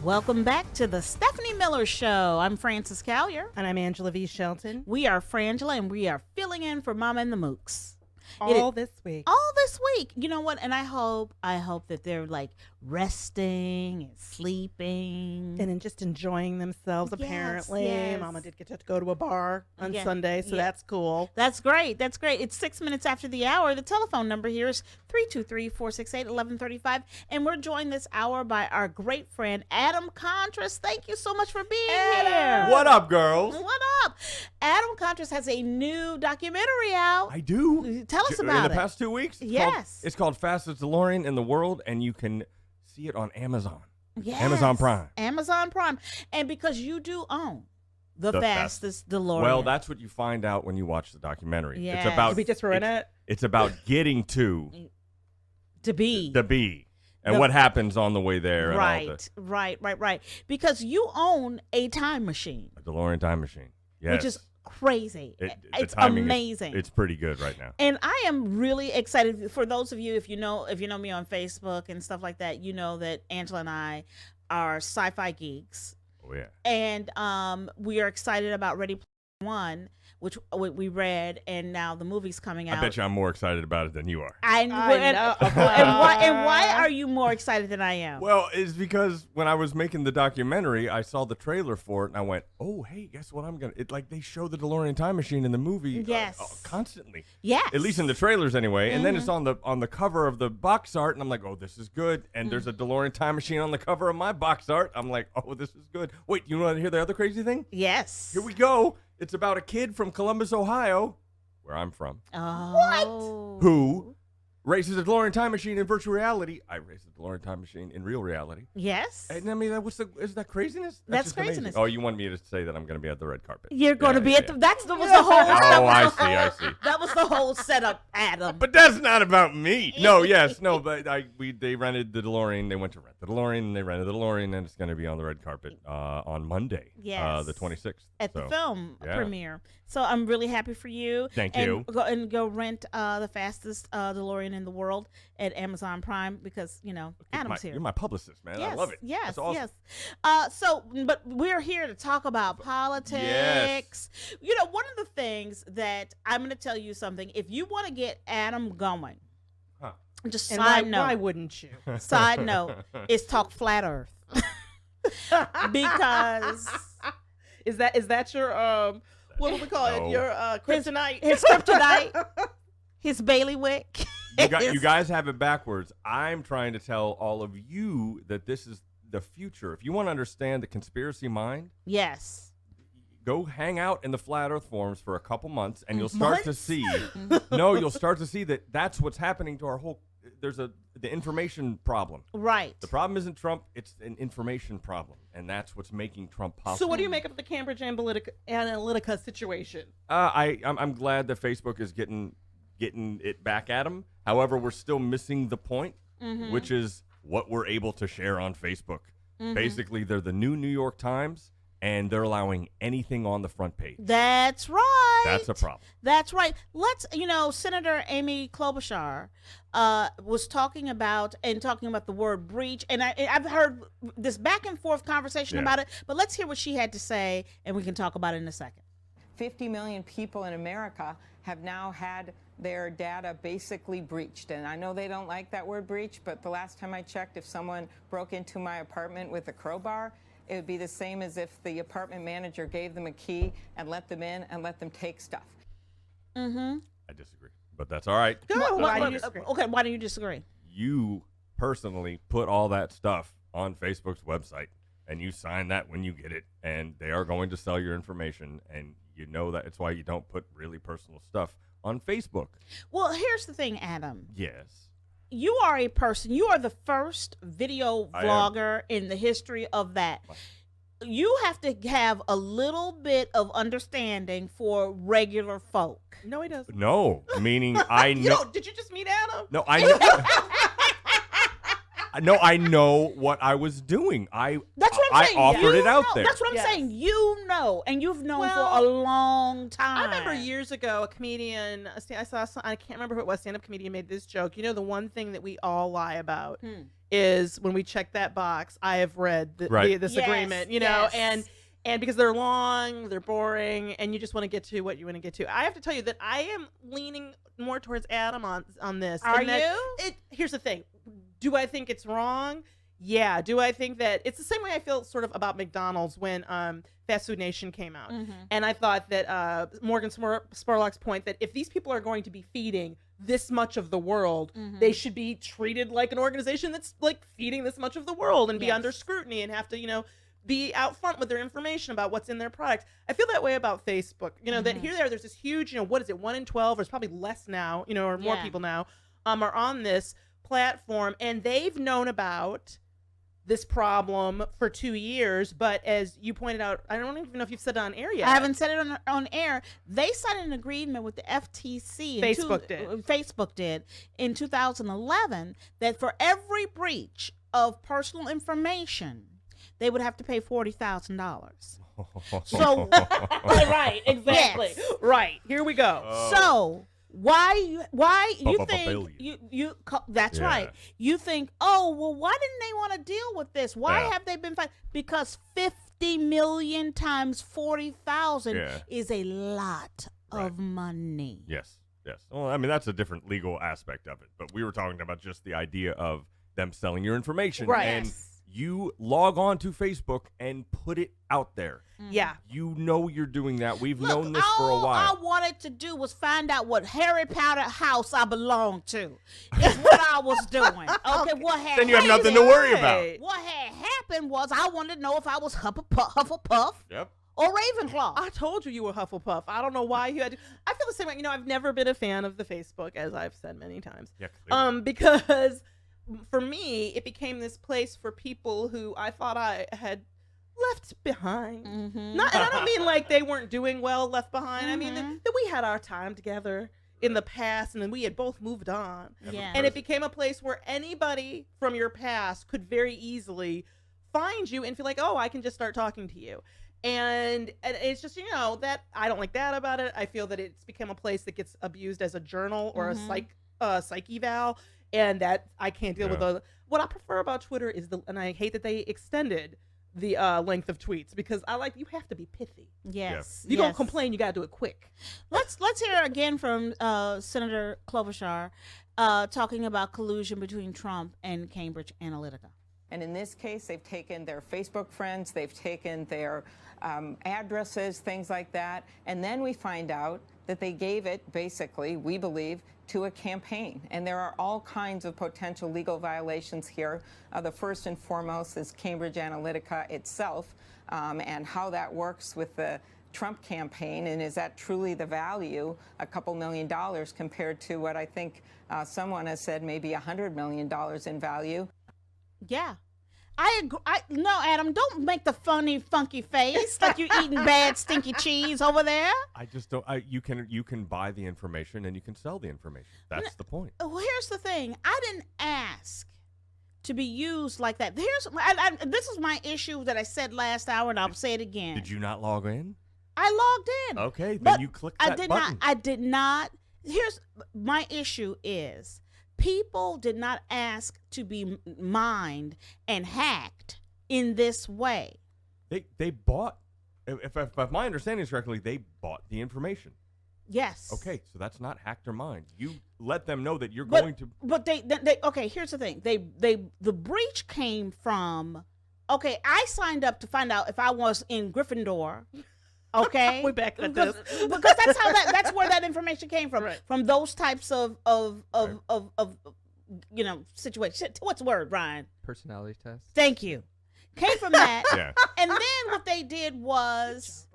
Welcome back to the Stephanie Miller Show. I'm Frances Callier. And I'm Angela V. Shelton. We are Frangela, and we are filling in for Mama and the Mooks. All this week. You know what? And I hope that they're like resting and sleeping. And just enjoying themselves, apparently. Yes. Mama did get to go to a bar on Sunday, so that's cool. That's great. It's 6 minutes after the hour. The telephone number here is 323-468-1135. And we're joined this hour by our great friend, Adam Contras. Thank you so much for being here. What up, girls? What up? Adam Contras has a new documentary out. I do. Tell us about it. In the past 2 weeks? It's called Fastest DeLorean in the World, and you can see it on Amazon. Yes. Amazon Prime. Amazon Prime. And because you do own the fastest DeLorean. Well, that's what you find out when you watch the documentary. Yes. It's about Did we just ruin it? It's about getting to be. And what happens on the way there. Right. Because you own a time machine. A DeLorean time machine. Yes. Which is crazy. It's timing amazing. It's pretty good right now. And I am really excited for those of you, if you know me on Facebook and stuff like that, you know that Angela and I are sci-fi geeks. Oh yeah. And we are excited about Ready Player One, which we read, and now the movie's coming out. I bet you I'm more excited about it than you are. I know. And why are you more excited than I am? Well, it's because when I was making the documentary, I saw the trailer for it, and I went, "Oh, hey, guess what? They show the DeLorean time machine in the movie, constantly. Yes, at least in the trailers, anyway. And then it's on the cover of the box art, and I'm like, "Oh, this is good." And there's a DeLorean time machine on the cover of my box art. I'm like, "Oh, this is good." Wait, you want to hear the other crazy thing? Yes. Here we go. It's about a kid from Columbus, Ohio, where I'm from. Oh. What? Who races a DeLorean time machine in virtual reality? I race a DeLorean time machine in real reality. Yes. And I mean, is that craziness? That's just craziness. Amazing. Oh, you want me to say that I'm going to be at the red carpet? You're going to be at the. Was the whole. Oh, I see. That was the whole setup, Adam. But that's not about me. But they rented the DeLorean. They went to rent the DeLorean, and they rented the DeLorean, and it's going to be on the red carpet on Monday, the 26th. At the film premiere. So I'm really happy for you. Thank you. Go rent the fastest DeLorean in the world at Amazon Prime because, Adam's here. You're my publicist, man. Yes, I love it. Yes, that's awesome. yes. But we're here to talk about politics. Yes. One of the things that I'm going to tell you something. If you want to get Adam going, just side note. Why wouldn't you? Side note is talk flat Earth. Because is that your what do we call it? Your kryptonite. His kryptonite. His bailiwick. You guys have it backwards. I'm trying to tell all of you that this is the future. If you want to understand the conspiracy mind, yes, go hang out in the flat Earth forums for a couple months, and you'll start to see. You'll start to see that that's what's happening to our whole. There's the information problem. Right. The problem isn't Trump; it's an information problem, and that's what's making Trump possible. So, what do you make of the Cambridge Analytica situation? I'm glad that Facebook is getting it back at him. However, we're still missing the point, which is what we're able to share on Facebook. Basically, they're the new New York Times, and they're allowing anything on the front page. That's right. That's a problem. That's right. Senator Amy Klobuchar was talking about the word breach, and I've heard this back and forth conversation about it, but let's hear what she had to say, and we can talk about it in a second. 50 million people in America have now had their data basically breached. And I know they don't like that word breach, but the last time I checked, if someone broke into my apartment with a crowbar, it would be the same as if the apartment manager gave them a key and let them in and let them take stuff. Mm-hmm. I disagree, but that's all right. Why do you disagree? Okay, why do you disagree? You personally put all that stuff on Facebook's website, and you sign that when you get it, and they are going to sell your information, and you know that. It's why you don't put really personal stuff on Facebook. Well, here's the thing, Adam. Yes. You are a person. You are the first video vlogger in the history of that. You have to have a little bit of understanding for regular folk. No, he doesn't. No, meaning I know. Did you just meet Adam? No, I know. No, I know what I was doing. That's what I'm saying. I offered it out know. there. That's what I'm Yes. saying. You know, and you've known Well, for a long time. I remember years ago, a comedian, I can't remember who it was, stand-up comedian made this joke. You know, the one thing that we all lie about is when we check that box, I have read this Yes, agreement, you know, yes. and because they're long, they're boring, and you just want to get to what you want to get to. I have to tell you that I am leaning more towards Adam on this. Are and that you? Here's the thing. Do I think it's wrong? Yeah. Do I think that it's the same way I feel sort of about McDonald's when Fast Food Nation came out. And I thought that Morgan Spurlock's point that if these people are going to be feeding this much of the world, they should be treated like an organization that's like feeding this much of the world and be under scrutiny and have to, you know, be out front with their information about what's in their product. I feel that way about Facebook. You know, that there's this huge, you know, what is it, 1 in 12, or it's probably less now, you know, or more people now are on this platform, and they've known about this problem for 2 years. But as you pointed out, I don't even know if you've said it on air yet. I haven't said it on air. They signed an agreement with the FTC. Facebook did in 2011 that for every breach of personal information, they would have to pay $40,000. So, right, exactly. Yes. Right. Here we go. So why you think billion. that's Yeah. right. You think, oh well, why didn't they want to deal with this? Why have they been fighting? Because 50 million times 40,000 is a lot of money. Yes. Well, I mean, that's a different legal aspect of it. But we were talking about just the idea of them selling your information. Right. And you log on to Facebook and put it out there. Yeah. You know you're doing that. We've Look, known this for a all while. I wanted to do was find out what Harry Potter house I belonged to. Is what I was doing. Okay, what had Then you have nothing happened- to worry about. What had happened was I wanted to know if I was Hufflepuff Yep. or Ravenclaw. I told you were Hufflepuff. I don't know why you had to. I feel the same way. You know, I've never been a fan of the Facebook, as I've said many times. Yeah, clearly. Because for me, it became this place for people who I thought I had left behind. Not, and I don't mean like they weren't doing well left behind. I mean that we had our time together in the past, and then we had both moved on. Yeah. And it became a place where anybody from your past could very easily find you and feel like, oh, I can just start talking to you. And it's just, you know, that I don't like that about it. I feel that it's become a place that gets abused as a journal or a psych eval, and that I can't deal with. What I prefer about Twitter is and I hate that they extended the length of tweets, because I like, you have to be pithy. Yes. You don't complain, you got to do it quick. Let's hear again from Senator Klobuchar talking about collusion between Trump and Cambridge Analytica. And in this case, they've taken their Facebook friends, they've taken their addresses, things like that. And then we find out that they gave it, basically, we believe, to a campaign. And there are all kinds of potential legal violations here. The first and foremost is Cambridge Analytica itself, and how that works with the Trump campaign, and is that truly the value, a couple $1 million, compared to what I think someone has said, maybe $100 million in value. Yeah. I agree. No, Adam, don't make the funny, funky face like you're eating bad, stinky cheese over there. I just don't. You can buy the information and you can sell the information. That's the point. Well, here's the thing. I didn't ask to be used like that. This is my issue that I said last hour, and I'll say it again. Did you not log in? I logged in. Okay, then but you click that button. I did not. Here's my issue is people did not ask to be mined and hacked in this way. They bought, if my understanding is correctly, they bought the information. Yes. Okay, so that's not hacked or mined. You let them know that you're But- going to. But they okay, here's the thing. The breach came from, okay, I signed up to find out if I was in Gryffindor. Okay. We're back at this. Because that's where that information came from. Right. From those types of you know, situations. What's the word, Ryan? Personality test. Thank you. Came from that. Yeah. And then what they did was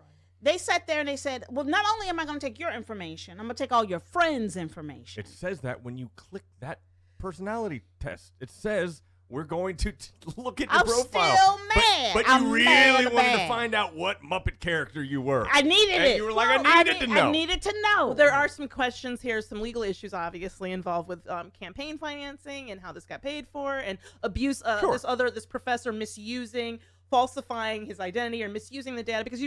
they sat there and they said, well, not only am I going to take your information, I'm going to take all your friends' information. It says that when you click that personality test, it says we're going to look at your I'm profile. still mad. But I'm you mad, really wanted to mad. find out what Muppet character you were. I needed and it. you were like, I needed to know. I needed to know. Well, there are some questions here, some legal issues obviously involved with campaign financing and how this got paid for, and abuse. Sure. This professor misusing, falsifying his identity or misusing the data, because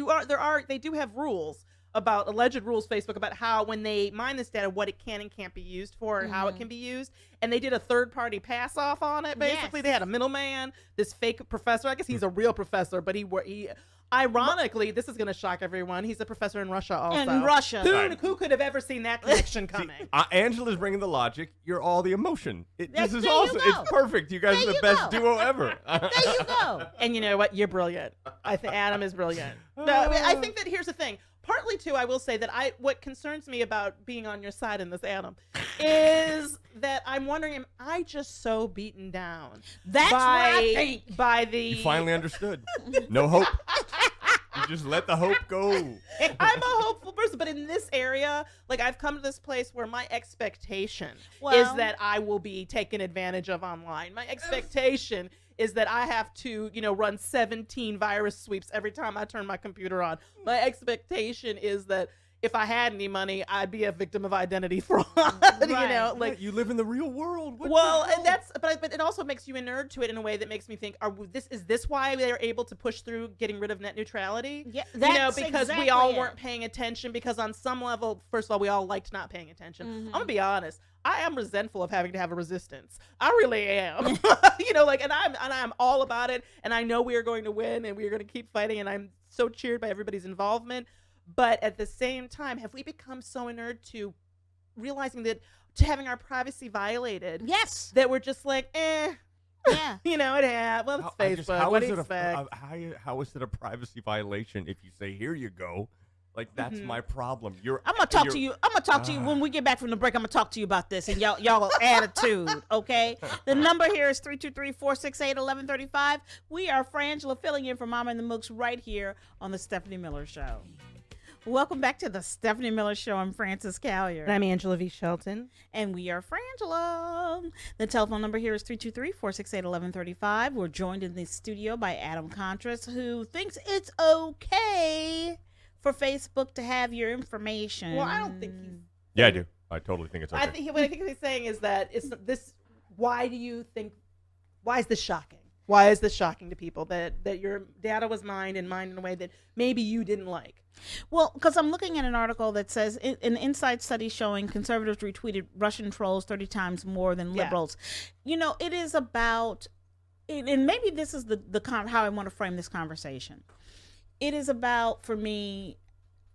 they do have rules about alleged rules, Facebook, about how when they mine this data, what it can and can't be used for and how it can be used. And they did a third-party pass-off on it, basically. Yes. They had a middleman, this fake professor. I guess he's a real professor, but he ironically, this is going to shock everyone, he's a professor in Russia also. In Russia. Who could have ever seen that connection coming? Angela's bringing the logic. You're all the emotion. This is there you awesome. go. It's perfect. You guys There are the you best go. duo ever. There you go. And you know what? You're brilliant. I think Adam is brilliant. No, I mean, I think that here's the thing. Partly, too, I will say that what concerns me about being on your side in this, Adam, is that I'm wondering, am I just so beaten down? That's what I think. By the... You finally understood. No hope. You just let the hope go. I'm a hopeful person, but in this area, like, I've come to this place where my expectation is Well- that I will be taken advantage of online. My expectation is that I have to, run 17 virus sweeps every time I turn my computer on. My expectation is that if I had any money, I'd be a victim of identity fraud. Right. You live in the real world. What Well, the hell? and but it also makes you inert to it in a way that makes me think: is this why they're able to push through getting rid of net neutrality? Yeah, because exactly we all it. weren't paying attention. Because on some level, first of all, we all liked not paying attention. Mm-hmm. I'm gonna be honest. I am resentful of having to have a resistance. I really am. And I'm all about it. And I know we are going to win, and we are going to keep fighting. And I'm so cheered by everybody's involvement. But at the same time, have we become so inert to realizing that, to having our privacy violated, Yes. that we're just like, Yeah. it happened. Well, it's Facebook. What do you expect? How is it a privacy violation if you say, here you go? Like, that's Mm-hmm. my problem. I'm gonna talk to you. I'm gonna talk to you when we get back from the break. I'm gonna talk to you about this and y'all attitude. Okay. The number here is 323-468-1135. We are Frangela filling in for Mama and the Mooks right here on the Stephanie Miller Show. Welcome back to the Stephanie Miller Show. I'm Frances Callier. And I'm Angela V. Shelton. And we are Frangela. The telephone number here is 323-468-1135. We're joined in the studio by Adam Contras, who thinks it's okay for Facebook to have your information. Well, I don't think he's. Yeah, I do. I totally think it's okay. What I think he's saying is that why is this shocking? Why is this shocking to people that your data was mined in a way that maybe you didn't like? Well, because I'm looking at an article that says an inside study showing conservatives retweeted Russian trolls 30 times more than liberals. It is about, and maybe this is how I want to frame this conversation. It is about, for me,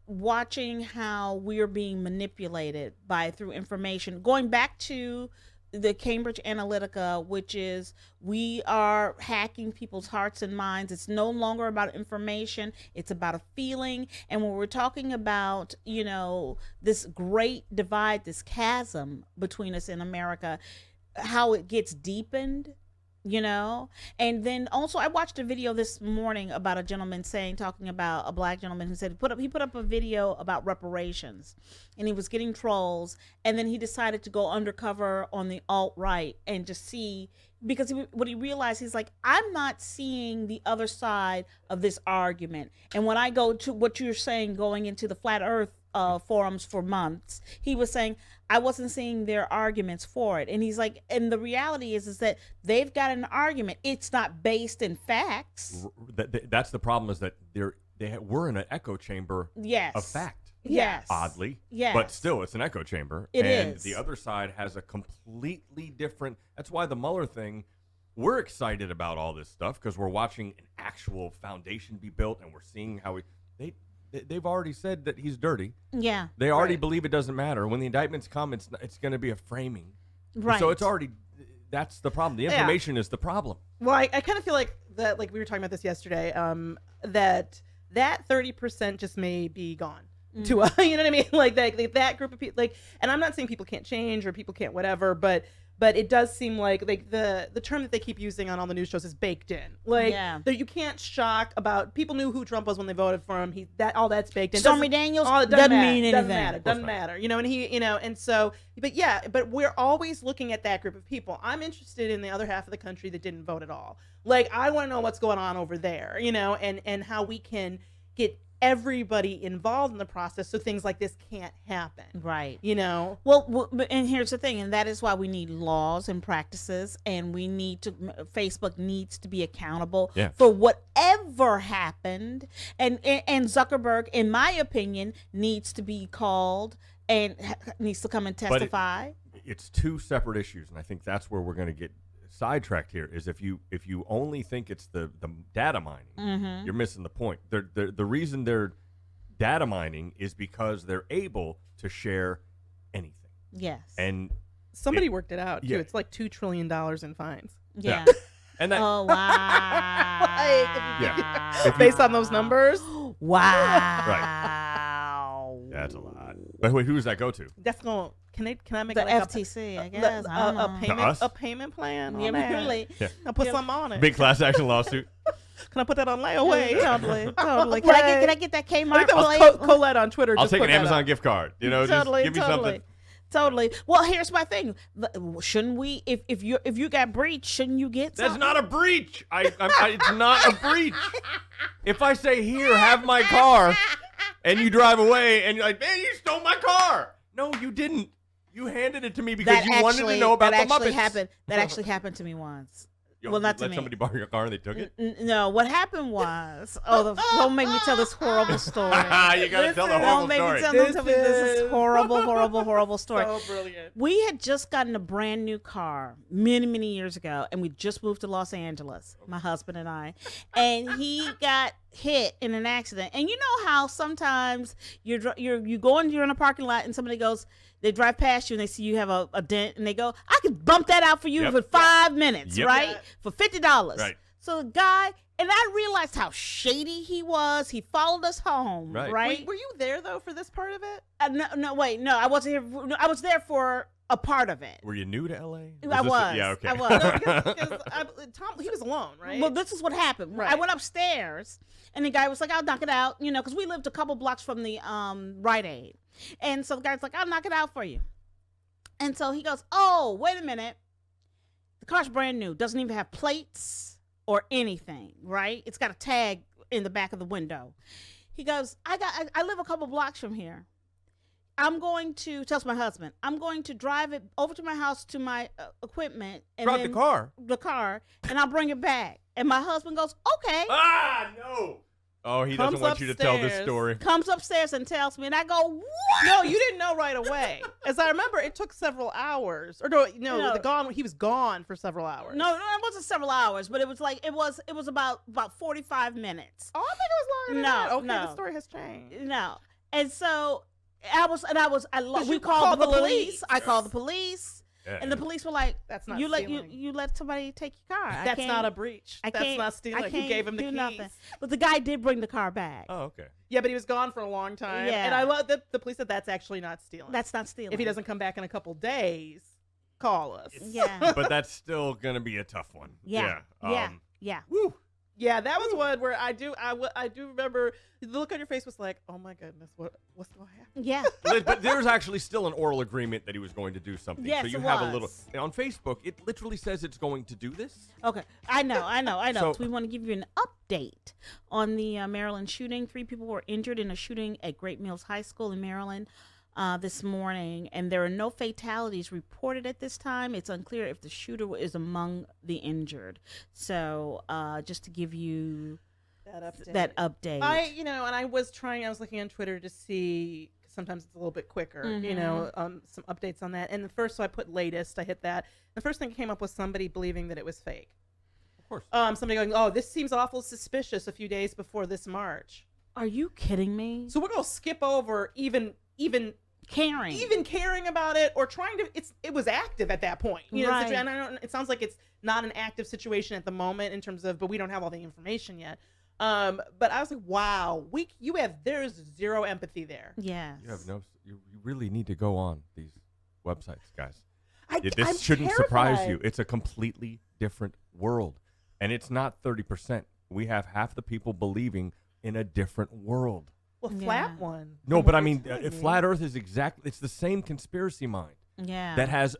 watching how we're being manipulated through information. Going back to the Cambridge Analytica, which is we are hacking people's hearts and minds. It's no longer about information. It's about a feeling. And when we're talking about, this great divide, this chasm between us in America, how it gets deepened, and then also I watched a video this morning about a gentleman talking about a black gentleman who said he put up a video about reparations, and he was getting trolls, and then he decided to go undercover on the alt-right and just see, because what he realized, he's like, I'm not seeing the other side of this argument. And when I go to what you're saying, going into the flat earth forums for months, he was saying I wasn't seeing their arguments for it. And he's like, and the reality is that they've got an argument. It's not based in facts. That's the problem, is that we're in an echo chamber Yes. of fact. Yes. Oddly. Yes. But still, it's an echo chamber. It and is. the other side has a completely different. That's why the Mueller thing, we're excited about all this stuff because we're watching an actual foundation be built, and we're seeing how they've already said that he's dirty. Yeah. They already believe it doesn't matter. When the indictments come, it's going to be a framing. Right. So it's already, that's the problem. The information is the problem. Well, I kind of feel like that, like we were talking about this yesterday, that 30% just may be gone. To you know what I mean? Like that group of people, and I'm not saying people can't change or people can't whatever, but but it does seem like the term that they keep using on all the news shows is baked in. Like that you can't shock about people knew who Trump was when they voted for him. All that's baked in. Stormy Daniels doesn't mean anything. Doesn't matter. You know, and so but we're always looking at that group of people. I'm interested in the other half of the country that didn't vote at all. Like I want to know what's going on over there, and how we can get everybody involved in the process so things like this can't happen. Right. Well, and here's the thing, and that is why we need laws and practices, and Facebook needs to be accountable for whatever happened, and Zuckerberg, in my opinion, needs to be called and needs to come and testify. But it's two separate issues, and I think that's where we're going to get sidetracked here. Is if you only think it's the data mining, you're missing the point. The reason they're data mining is because they're able to share anything. Yes. And somebody worked it out too. Yeah. It's like $2 trillion in fines. Yeah. And that, oh wow. Based on those numbers. Wow. Right. That's a lot. But wait, who does that go to? That's going. Can I make the like FTC? I guess a payment plan? Yeah, really. Yeah. I'll put something on it. Big class action lawsuit. Can I put that on layaway? Totally. Can I get that Kmart? I think that was Colette on Twitter. I'll take an Amazon gift card. Just give me something. Totally. Well, here's my thing. Shouldn't we? If you got breached, shouldn't you get? That's something? not a breach. It's not a breach. If I say, "Here, have my car," and you drive away, and you're like, "Man, you stole my car." No, you didn't. You handed it to me because you wanted to know about the Muppets. That actually happened to me once. Well, not to let me. somebody borrow your car and they took it? No, what happened was, don't make me tell this horrible story. You got to tell the horrible story. Don't make me tell this horrible story. So brilliant. We had just gotten a brand new car many, many years ago, and we just moved to Los Angeles, my husband and I, and he got hit in an accident. And you know how sometimes you're in a parking lot and somebody goes, they drive past you and they see you have a dent and they go, I could bump that out for you for 5 minutes, right? For $50. Right. So the guy, and I realized how shady he was. He followed us home, right? Were you there though for this part of it? No, I wasn't here. No, I was there for a part of it. Were you new to LA? I was. Yeah, okay. I was. No, because Tom, he was alone, right? Well, this is what happened. Right. I went upstairs, and the guy was like, "I'll knock it out," because we lived a couple blocks from the Rite Aid, and so the guy's like, "I'll knock it out for you," and so he goes, "Oh, wait a minute, the car's brand new, doesn't even have plates or anything, right? It's got a tag in the back of the window." He goes, I live a couple blocks from here. I'm going to, tells my husband, I'm going to drive it over to my house to my equipment. And Drive then the car, and I'll bring it back. And my husband goes, okay. Ah, no. Oh, he doesn't want you to tell this story. Comes upstairs and tells me, and I go, what? No, you didn't know right away. As I remember, it took several hours. Or he was gone for several hours. No, it wasn't several hours, but it was like, it was about 45 minutes. Oh, I think it was longer than that. Okay, the story has changed. No. And so we you called the police. police. I called the police. Yeah, and the police were like, "That's not you stealing. you let somebody take your car. That's not a breach. That's not stealing. You gave him the keys." Nothing. But the guy did bring the car back. Oh, okay. Yeah, but he was gone for a long time. Yeah. And I love that the police said that's actually not stealing. That's not stealing. If he doesn't come back in a couple days, call us. Yeah. But that's still gonna be a tough one. Yeah. Yeah. Woo. Yeah, that was one where I do remember the look on your face was like, oh my goodness, what's going to happen? Yeah. But there's actually still an oral agreement that he was going to do something. Yes, so you it have was. a little on Facebook. It literally says it's going to do this. Okay. I know. So- So we want to give you an update on the Maryland shooting. 3 people were injured in a shooting at Great Mills High School in Maryland this morning, and there are no fatalities reported at this time. It's unclear if the shooter is among the injured. So just to give you that update. I was looking on Twitter to see, because sometimes it's a little bit quicker, some updates on that. And the first, so I put latest, I hit that. The first thing that came up was somebody believing that it was fake. Of course. Somebody going, oh, this seems awful suspicious a few days before this march. Are you kidding me? So we're going to skip over even caring about it or trying to. It was active at that point, Right. And it sounds like it's not an active situation at the moment in terms of, but we don't have all the information yet. But I was like, wow, there's zero empathy there. Yes. You really need to go on these websites, guys. This I'm shouldn't surprise you. terrified. It's a completely different world. And it's not 30%. We have half the people believing in a different world. Well, Yeah. flat one. No, From but what I you're mean, telling me. flat Earth is it's the same conspiracy mind Yeah. that has.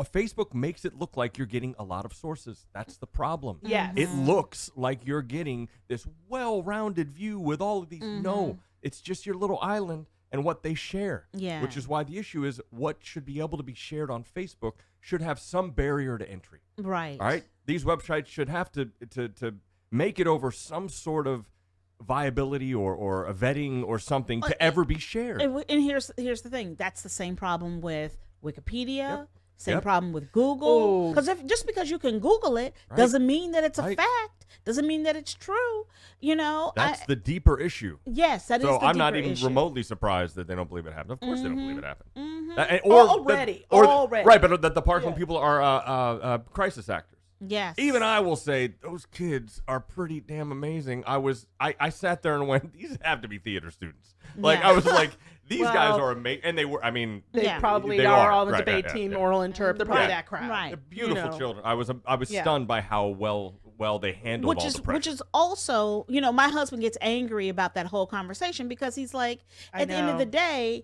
Facebook makes it look like you're getting a lot of sources. That's the problem. Yes. It looks like you're getting this well-rounded view with all of these. No, it's just your little island and what they share. Yeah. Which is why the issue is what should be able to be shared on Facebook should have some barrier to entry. Right. All right? These websites should have to make it over some sort of viability or a vetting or something to ever be shared. And here's the thing. That's the same problem with Wikipedia. Yep. Same Yep. problem with Google. Ooh. Because just because you can Google it Right. doesn't mean that it's a Right. fact. Doesn't mean that it's true. You know. That's the deeper issue. yes, that is So the I'm not deeper even issue. remotely surprised that they don't believe it happened. Of course they don't believe it happened. Already. Right, but the part when Yeah. people are crisis actors. Yes. Even I will say those kids are pretty damn amazing. I sat there and went, these have to be theater students. Like Yeah. I was like, these guys Well, are amazing, and they were. I mean, They Yeah. probably They are are. on the Right, debate yeah, team, yeah. oral interp. They're probably Yeah. that crowd. Right. they're beautiful know. children. I was Yeah. stunned by how well they handled which all is the pressure. which is also, my husband gets angry about that whole conversation because he's like, I at the end of know. the day,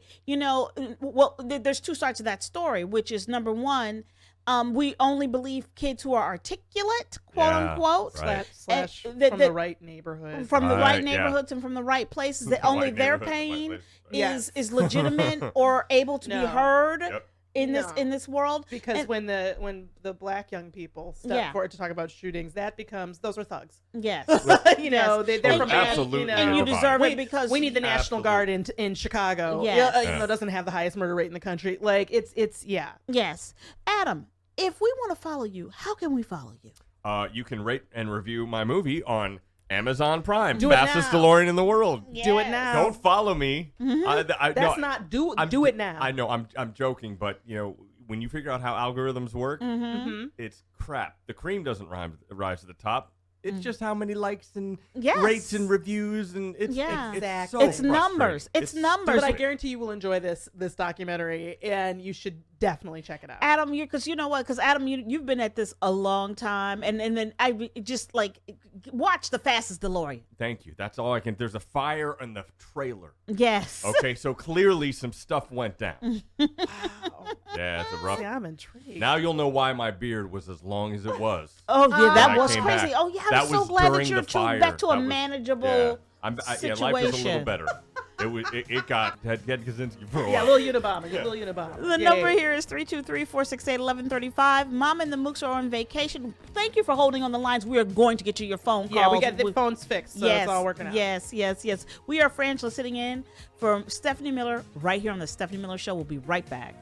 well, there's two sides to that story, which is number one, we only believe kids who are articulate, quote Yeah, unquote, right. Slash And from the- the right neighborhood. from the Right, right yeah. neighborhoods and from the right places, that The only right their neighborhood, the right pain place. Yes. is legitimate or able to be No. heard Yep. in No. this world. Because And- when the black young people step Yeah. forward to talk about shootings, that becomes those are thugs. yes. They're Oh, from absolutely. And you Provide. deserve we, it because we need the National Absolutely. Guard in Chicago. Yes. Even though it doesn't have the highest murder rate in the country. Like it's yeah. Yes. Adam, if we want to follow you, how can we follow you? You can rate and review my movie on Amazon Prime. Do it Fastest now. DeLorean in the world. Do it now. Don't follow me. That's not do it now. I know I'm joking, but when you figure out how algorithms work, Mm-hmm. it's crap. The cream doesn't rise to the top. It's just how many likes and Yes. rates and reviews, and it's Yeah. it's Exactly. so It's numbers. frustrating. It's numbers. But I guarantee you will enjoy this documentary, and you should definitely check it out. Adam, because you know what? Because Adam, you've been at this a long time, and then I just like watch the Fastest DeLorean. Thank you. That's all I can. There's a fire in the trailer. Yes. Okay, so clearly some stuff went down. Wow. Yeah, it's a rough. See, I'm intrigued. Now you'll know why my beard was as long as it was. Oh yeah, that when I was came crazy. back. Oh yeah, I'm That so was glad that during you're the fire. back to a That was- manageable Yeah, situation. life is a little better. It got had Kaczynski for a yeah, while. little Unabomber. Little Unabomber. The Yeah, number yeah. here is 323-468-1135. Mom and the Mooks are on vacation. Thank you for holding on the lines. We are going to get to your phone calls. Yeah, we got the phones fixed, so yes, it's all working out. Yes. We are Frangela sitting in for Stephanie Miller right here on the Stephanie Miller Show. We'll be right back.